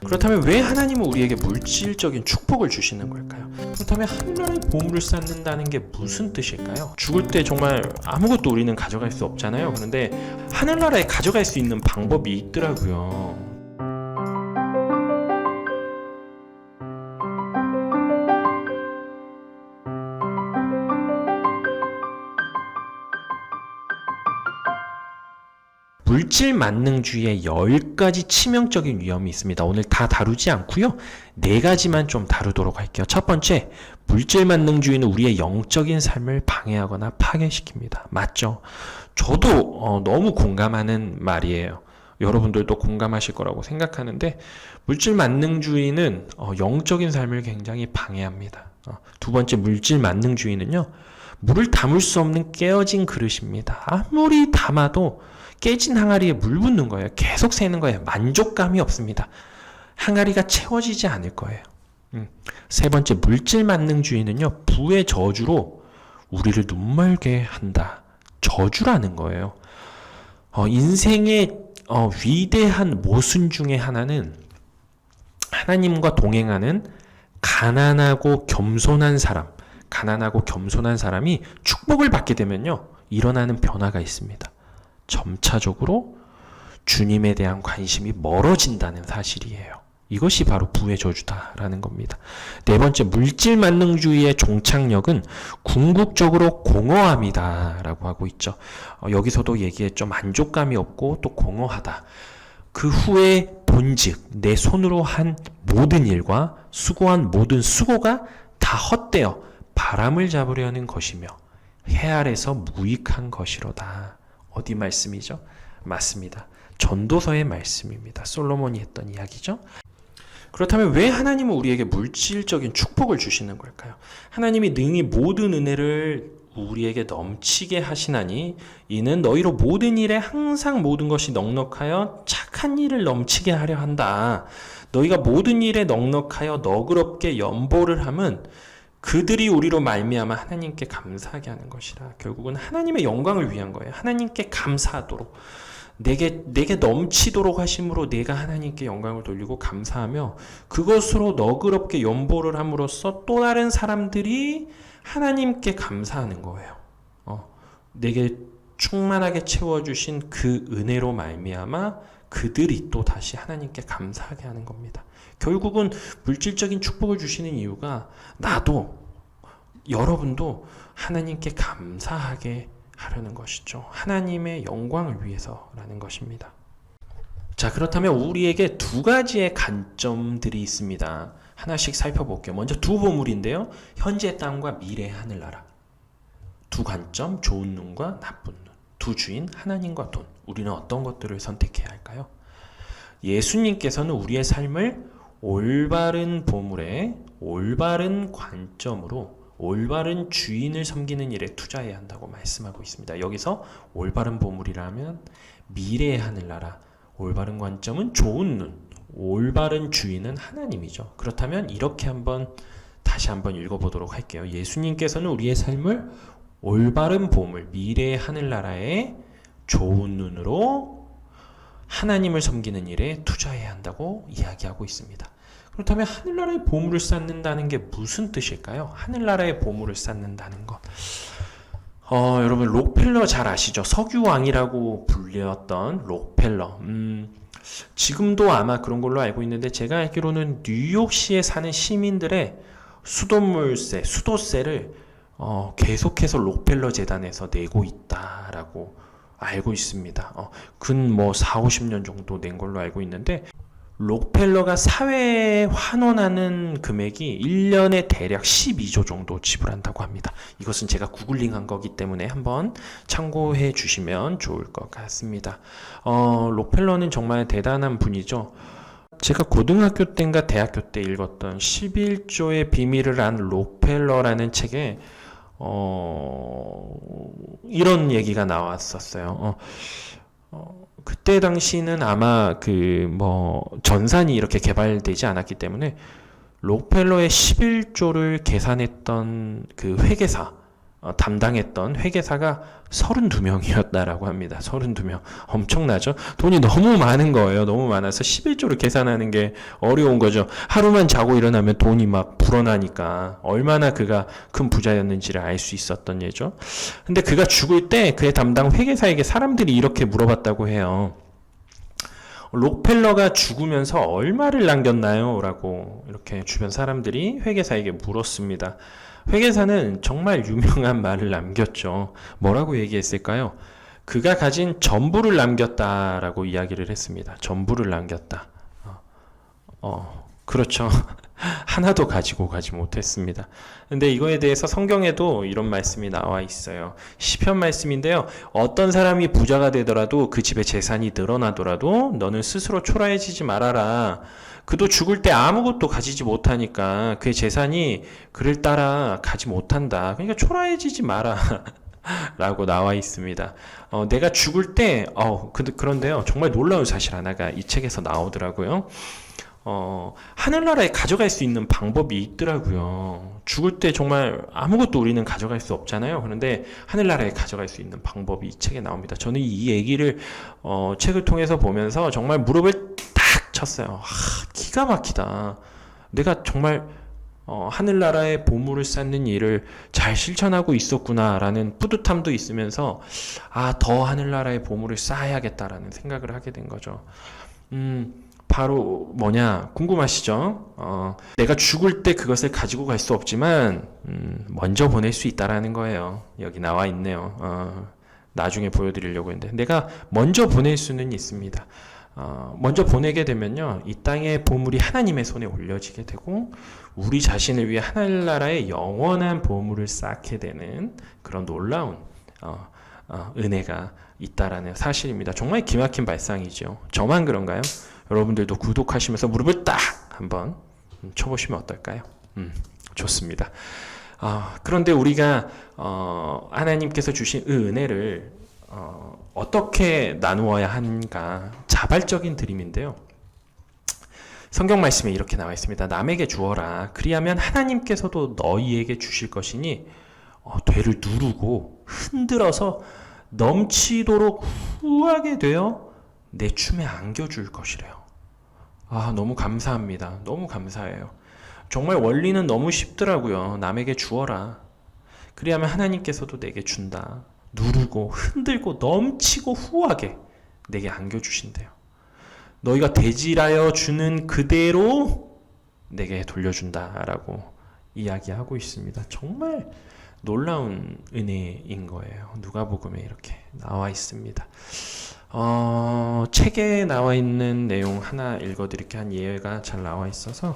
그렇다면 왜 하나님은 우리에게 물질적인 축복을 주시는 걸까요? 그렇다면 하늘나라의 보물을 쌓는다는 게 무슨 뜻일까요? 죽을 때 정말 아무것도 우리는 가져갈 수 없잖아요. 그런데 하늘나라에 가져갈 수 있는 방법이 있더라고요. 물질 만능주의의 10가지 치명적인 위험이 있습니다. 오늘 다 다루지 않고요. 4가지만 좀 다루도록 할게요. 첫 번째, 물질 만능주의는 우리의 영적인 삶을 방해하거나 파괴시킵니다. 맞죠? 저도 너무 공감하는 말이에요. 여러분들도 공감하실 거라고 생각하는데 물질 만능주의는 영적인 삶을 굉장히 방해합니다. 두 번째, 물질 만능주의는요. 물을 담을 수 없는 깨어진 그릇입니다. 아무리 담아도 깨진 항아리에 물 붓는 거예요. 계속 새는 거예요. 만족감이 없습니다. 항아리가 채워지지 않을 거예요. 세 번째, 물질 만능주의는요. 부의 저주로 우리를 눈멀게 한다. 저주라는 거예요. 인생의 위대한 모순 중에 하나는 하나님과 동행하는 가난하고 겸손한 사람이 축복을 받게 되면요. 일어나는 변화가 있습니다. 점차적으로 주님에 대한 관심이 멀어진다는 사실이에요. 이것이 바로 부의 저주다라는 겁니다. 네 번째, 물질 만능주의의 종착역은 궁극적으로 공허함이다라고 하고 있죠. 여기서도 얘기했죠. 만족감이 없고 또 공허하다. 그 후에 본즉 내 손으로 한 모든 일과 수고한 모든 수고가 다 헛되어 바람을 잡으려는 것이며 해 아래서 무익한 것이로다. 어디 말씀이죠? 맞습니다. 전도서의 말씀입니다. 솔로몬이 했던 이야기죠. 그렇다면 왜 하나님은 우리에게 물질적인 축복을 주시는 걸까요? 하나님이 능히 모든 은혜를 우리에게 넘치게 하시나니 이는 너희로 모든 일에 항상 모든 것이 넉넉하여 착한 일을 넘치게 하려 한다. 너희가 모든 일에 넉넉하여 너그럽게 연보를 함은 그들이 우리로 말미암아 하나님께 감사하게 하는 것이라. 결국은 하나님의 영광을 위한 거예요. 하나님께 감사하도록 내게 넘치도록 하심으로 내가 하나님께 영광을 돌리고 감사하며 그것으로 너그럽게 연보를 함으로써 또 다른 사람들이 하나님께 감사하는 거예요. 내게 충만하게 채워주신 그 은혜로 말미암아 그들이 또 다시 하나님께 감사하게 하는 겁니다. 결국은 물질적인 축복을 주시는 이유가 나도 여러분도 하나님께 감사하게 하려는 것이죠. 하나님의 영광을 위해서라는 것입니다. 자, 그렇다면 우리에게 2가지의 관점들이 있습니다. 하나씩 살펴볼게요. 먼저 두 보물인데요. 현재 땅과 미래의 하늘나라. 두 관점, 좋은 눈과 나쁜 눈. 두 주인, 하나님과 돈. 우리는 어떤 것들을 선택해야 할까요? 예수님께서는 우리의 삶을 올바른 보물에 올바른 관점으로 올바른 주인을 섬기는 일에 투자해야 한다고 말씀하고 있습니다. 여기서 올바른 보물이라면 미래의 하늘나라, 올바른 관점은 좋은 눈, 올바른 주인은 하나님이죠. 그렇다면 이렇게 다시 한번 읽어보도록 할게요. 예수님께서는 우리의 삶을 올바른 보물, 미래의 하늘나라에 좋은 눈으로 하나님을 섬기는 일에 투자해야 한다고 이야기하고 있습니다. 그렇다면 하늘나라의 보물을 쌓는다는 게 무슨 뜻일까요? 하늘나라의 보물을 쌓는다는 것. 여러분 록펠러 잘 아시죠? 석유왕이라고 불렸던 록펠러. 지금도 아마 그런 걸로 알고 있는데 제가 알기로는 뉴욕시에 사는 시민들의 수도세를 계속해서 록펠러 재단에서 내고 있다라고 알고 있습니다. 근 4, 50년 정도 낸 걸로 알고 있는데 록펠러가 사회에 환원하는 금액이 1년에 대략 12조 정도 지불한다고 합니다. 이것은 제가 구글링한 거기 때문에 한번 참고해 주시면 좋을 것 같습니다. 록펠러는 정말 대단한 분이죠. 제가 고등학교 때인가 대학교 때 읽었던 11조의 비밀을 안 록펠러라는 책에 이런 얘기가 나왔었어요. 그때 당시는 아마 전산이 이렇게 개발되지 않았기 때문에 록펠러의 11조를 계산했던 그 회계사, 담당했던 회계사가 32명이었다라고 합니다. 32명. 엄청나죠? 돈이 너무 많은 거예요. 너무 많아서 11조를 계산하는 게 어려운 거죠. 하루만 자고 일어나면 돈이 막 불어나니까 얼마나 그가 큰 부자였는지를 알 수 있었던 예죠. 근데 그가 죽을 때 그의 담당 회계사에게 사람들이 이렇게 물어봤다고 해요. 록펠러가 죽으면서 얼마를 남겼나요? 라고 이렇게 주변 사람들이 회계사에게 물었습니다. 회계사는 정말 유명한 말을 남겼죠. 뭐라고 얘기했을까요? 그가 가진 전부를 남겼다라고 이야기를 했습니다. 전부를 남겼다. 그렇죠. 하나도 가지고 가지 못했습니다. 근데 이거에 대해서 성경에도 이런 말씀이 나와 있어요. 시편 말씀인데요. 어떤 사람이 부자가 되더라도 그 집에 재산이 늘어나더라도 너는 스스로 초라해지지 말아라. 그도 죽을 때 아무것도 가지지 못하니까 그의 재산이 그를 따라 가지 못한다. 그러니까 초라해지지 마라. 라고 나와 있습니다. 내가 죽을 때, 그런데요. 정말 놀라운 사실 하나가 이 책에서 나오더라고요. 하늘나라에 가져갈 수 있는 방법이 있더라고요. 죽을 때 정말 아무것도 우리는 가져갈 수 없잖아요. 그런데 하늘나라에 가져갈 수 있는 방법이 이 책에 나옵니다. 저는 이 얘기를 책을 통해서 보면서 정말 무릎을 탁 쳤어요. 기가 막히다. 내가 정말 하늘나라의 보물을 쌓는 일을 잘 실천하고 있었구나라는 뿌듯함도 있으면서 더 하늘나라의 보물을 쌓아야겠다라는 생각을 하게 된 거죠. 바로 뭐냐 궁금하시죠? 내가 죽을 때 그것을 가지고 갈 수 없지만 먼저 보낼 수 있다라는 거예요. 여기 나와 있네요. 나중에 보여드리려고 했는데 내가 먼저 보낼 수는 있습니다. 먼저 보내게 되면요, 이 땅의 보물이 하나님의 손에 올려지게 되고 우리 자신을 위해 하늘나라의 영원한 보물을 쌓게 되는 그런 놀라운 은혜가 있다라는 사실입니다. 정말 기막힌 발상이죠. 저만 그런가요? 여러분들도 구독하시면서 무릎을 딱 한번 쳐보시면 어떨까요? 좋습니다. 그런데 우리가 하나님께서 주신 은혜를 어떻게 나누어야 하는가, 자발적인 드림인데요. 성경 말씀에 이렇게 나와 있습니다. 남에게 주어라. 그리하면 하나님께서도 너희에게 주실 것이니 되를 누르고 흔들어서 넘치도록 후하게 되어 내 춤에 안겨줄 것이래요. 너무 감사합니다. 너무 감사해요. 정말 원리는 너무 쉽더라고요. 남에게 주어라. 그리하면 하나님께서도 내게 준다. 누르고 흔들고 넘치고 후하게 내게 안겨주신대요. 너희가 대질하여 주는 그대로 내게 돌려준다라고 이야기하고 있습니다. 정말 놀라운 은혜인 거예요. 누가복음에 이렇게 나와 있습니다. 책에 나와 있는 내용 하나 읽어드릴게요. 한 예가 잘 나와 있어서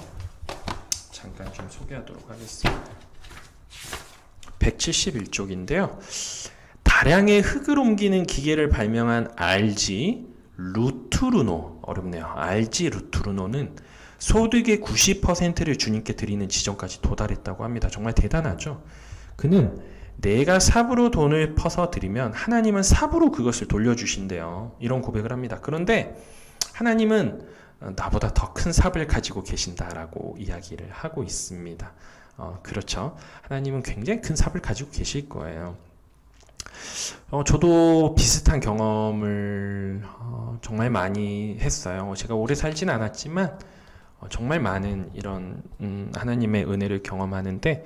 잠깐 좀 소개하도록 하겠습니다. 171쪽인데요. 다량의 흙을 옮기는 기계를 발명한 RG 루투르노, 어렵네요. RG 루투르노는 소득의 90%를 주님께 드리는 지점까지 도달했다고 합니다. 정말 대단하죠. 그는 내가 삽으로 돈을 퍼서 드리면 하나님은 삽으로 그것을 돌려주신대요. 이런 고백을 합니다. 그런데 하나님은 나보다 더 큰 삽을 가지고 계신다라고 이야기를 하고 있습니다. 그렇죠. 하나님은 굉장히 큰 삽을 가지고 계실 거예요. 저도 비슷한 경험을 정말 많이 했어요. 제가 오래 살진 않았지만 정말 많은 이런 하나님의 은혜를 경험하는데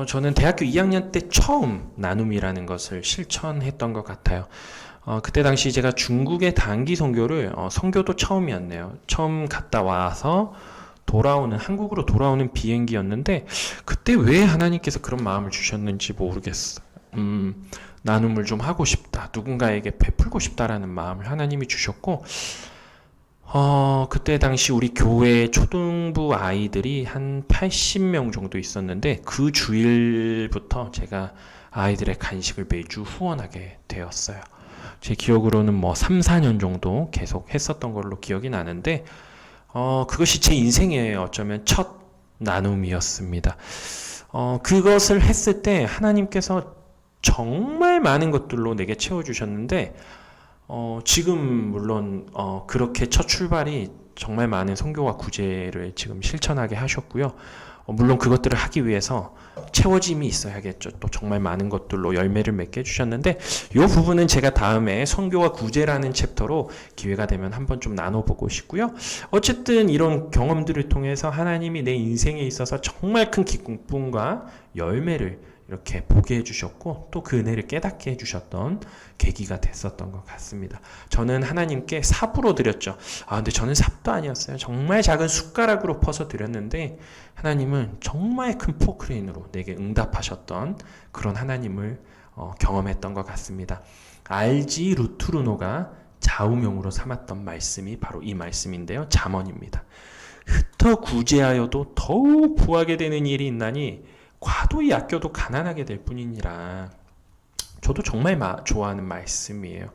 저는 대학교 2학년 때 처음 나눔이라는 것을 실천했던 것 같아요. 그때 당시 제가 중국의 단기 선교를 선교도 처음이었네요. 처음 갔다 와서 한국으로 돌아오는 비행기였는데 그때 왜 하나님께서 그런 마음을 주셨는지 모르겠어요. 나눔을 좀 하고 싶다. 누군가에게 베풀고 싶다라는 마음을 하나님이 주셨고 그때 당시 우리 교회 초등부 아이들이 한 80명 정도 있었는데 그 주일부터 제가 아이들의 간식을 매주 후원하게 되었어요. 제 기억으로는 3, 4년 정도 계속 했었던 걸로 기억이 나는데 그것이 제 인생의 어쩌면 첫 나눔이었습니다. 그것을 했을 때 하나님께서 정말 많은 것들로 내게 채워주셨는데 지금 물론 그렇게 첫 출발이 정말 많은 선교와 구제를 지금 실천하게 하셨고요. 물론 그것들을 하기 위해서 채워짐이 있어야겠죠. 또 정말 많은 것들로 열매를 맺게 해주셨는데 이 부분은 제가 다음에 선교와 구제라는 챕터로 기회가 되면 한번 좀 나눠보고 싶고요. 어쨌든 이런 경험들을 통해서 하나님이 내 인생에 있어서 정말 큰 기쁨과 열매를 이렇게 보게 해주셨고 또 그 은혜를 깨닫게 해주셨던 계기가 됐었던 것 같습니다. 저는 하나님께 삽으로 드렸죠. 근데 저는 삽도 아니었어요. 정말 작은 숟가락으로 퍼서 드렸는데 하나님은 정말 큰 포크레인으로 내게 응답하셨던 그런 하나님을 경험했던 것 같습니다. 알지 루투르노가 좌우명으로 삼았던 말씀이 바로 이 말씀인데요. 잠언입니다. 흩어 구제하여도 더욱 부하게 되는 일이 있나니 과도히 아껴도 가난하게 될 뿐이니라. 저도 정말 좋아하는 말씀이에요.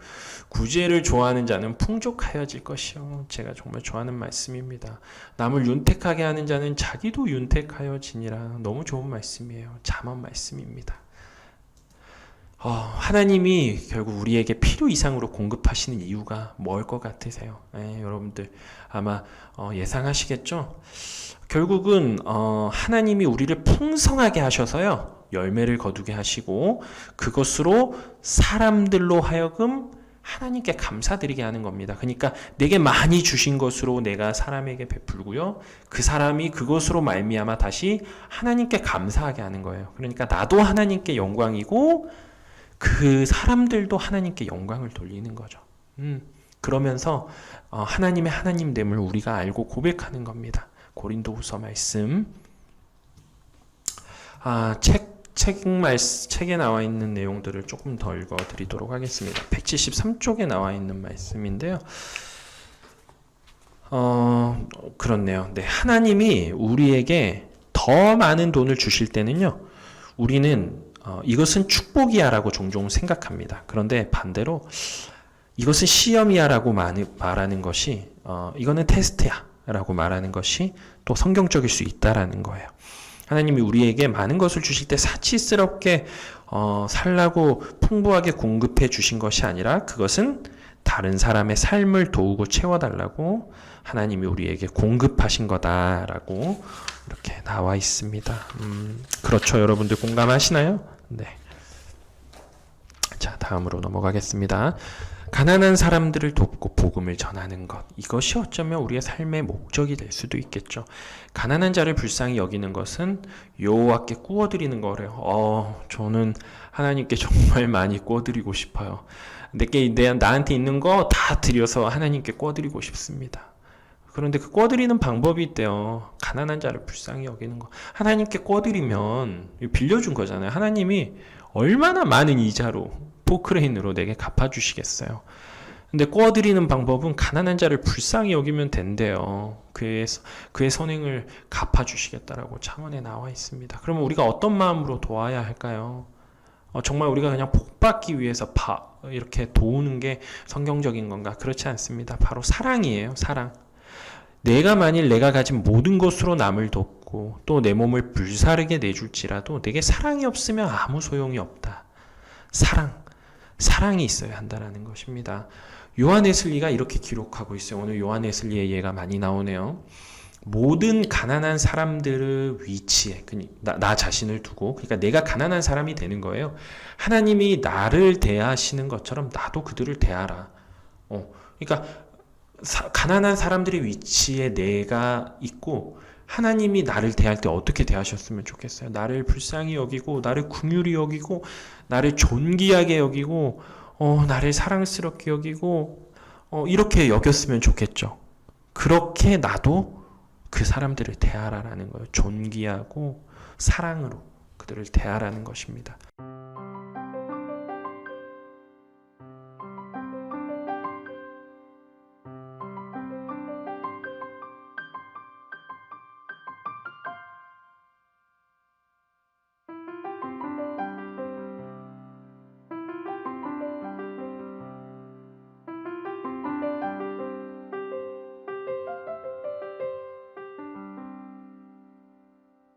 구제를 좋아하는 자는 풍족하여질 것이요. 제가 정말 좋아하는 말씀입니다. 남을 윤택하게 하는 자는 자기도 윤택하여지니라. 너무 좋은 말씀이에요. 잠언 말씀입니다. 하나님이 결국 우리에게 필요 이상으로 공급하시는 이유가 뭘 것 같으세요? 여러분들 아마 예상하시겠죠? 결국은 하나님이 우리를 풍성하게 하셔서요. 열매를 거두게 하시고 그것으로 사람들로 하여금 하나님께 감사드리게 하는 겁니다. 그러니까 내게 많이 주신 것으로 내가 사람에게 베풀고요. 그 사람이 그것으로 말미암아 다시 하나님께 감사하게 하는 거예요. 그러니까 나도 하나님께 영광이고 그 사람들도 하나님께 영광을 돌리는 거죠. 그러면서 하나님의 하나님됨을 우리가 알고 고백하는 겁니다. 고린도후서 말씀. 책에 나와 있는 내용들을 조금 더 읽어드리도록 하겠습니다. 173쪽에 나와 있는 말씀인데요. 그렇네요. 네, 하나님이 우리에게 더 많은 돈을 주실 때는요, 우리는 이것은 축복이야라고 종종 생각합니다. 그런데 반대로 이것은 시험이야라고 말하는 것이 이거는 테스트야라고 말하는 것이 또 성경적일 수 있다라는 거예요. 하나님이 우리에게 많은 것을 주실 때 사치스럽게 살라고 풍부하게 공급해 주신 것이 아니라 그것은 다른 사람의 삶을 도우고 채워달라고 하나님이 우리에게 공급하신 거다라고 이렇게 나와 있습니다. 그렇죠. 여러분들 공감하시나요? 네. 자, 다음으로 넘어가겠습니다. 가난한 사람들을 돕고 복음을 전하는 것. 이것이 어쩌면 우리의 삶의 목적이 될 수도 있겠죠. 가난한 자를 불쌍히 여기는 것은 여호와께 구워드리는 거래요. 저는 하나님께 정말 많이 구워드리고 싶어요. 나한테 있는 거 다 드려서 하나님께 구워드리고 싶습니다. 그런데 그 꿔드리는 방법이 있대요. 가난한 자를 불쌍히 여기는 거. 하나님께 꿔드리면 빌려준 거잖아요. 하나님이 얼마나 많은 이자로 포크레인으로 내게 갚아주시겠어요. 근데 꿔드리는 방법은 가난한 자를 불쌍히 여기면 된대요. 그의 선행을 갚아주시겠다라고 창언에 나와 있습니다. 그러면 우리가 어떤 마음으로 도와야 할까요? 정말 우리가 그냥 복 받기 위해서 이렇게 도우는 게 성경적인 건가? 그렇지 않습니다. 바로 사랑이에요. 사랑. 내가 만일 내가 가진 모든 것으로 남을 돕고 또 내 몸을 불사르게 내줄지라도 내게 사랑이 없으면 아무 소용이 없다. 사랑이 있어야 한다는 것입니다. 요한 웨슬리가 이렇게 기록하고 있어요. 오늘 요한 웨슬리의 예가 많이 나오네요. 모든 가난한 사람들의 위치에 나 자신을 두고, 그러니까 내가 가난한 사람이 되는 거예요. 하나님이 나를 대하시는 것처럼 나도 그들을 대하라. 그러니까 가난한 사람들의 위치에 내가 있고 하나님이 나를 대할 때 어떻게 대하셨으면 좋겠어요. 나를 불쌍히 여기고 나를 긍휼히 여기고 나를 존귀하게 여기고 나를 사랑스럽게 여기고 이렇게 여겼으면 좋겠죠. 그렇게 나도 그 사람들을 대하라라는 거예요. 존귀하고 사랑으로 그들을 대하라는 것입니다.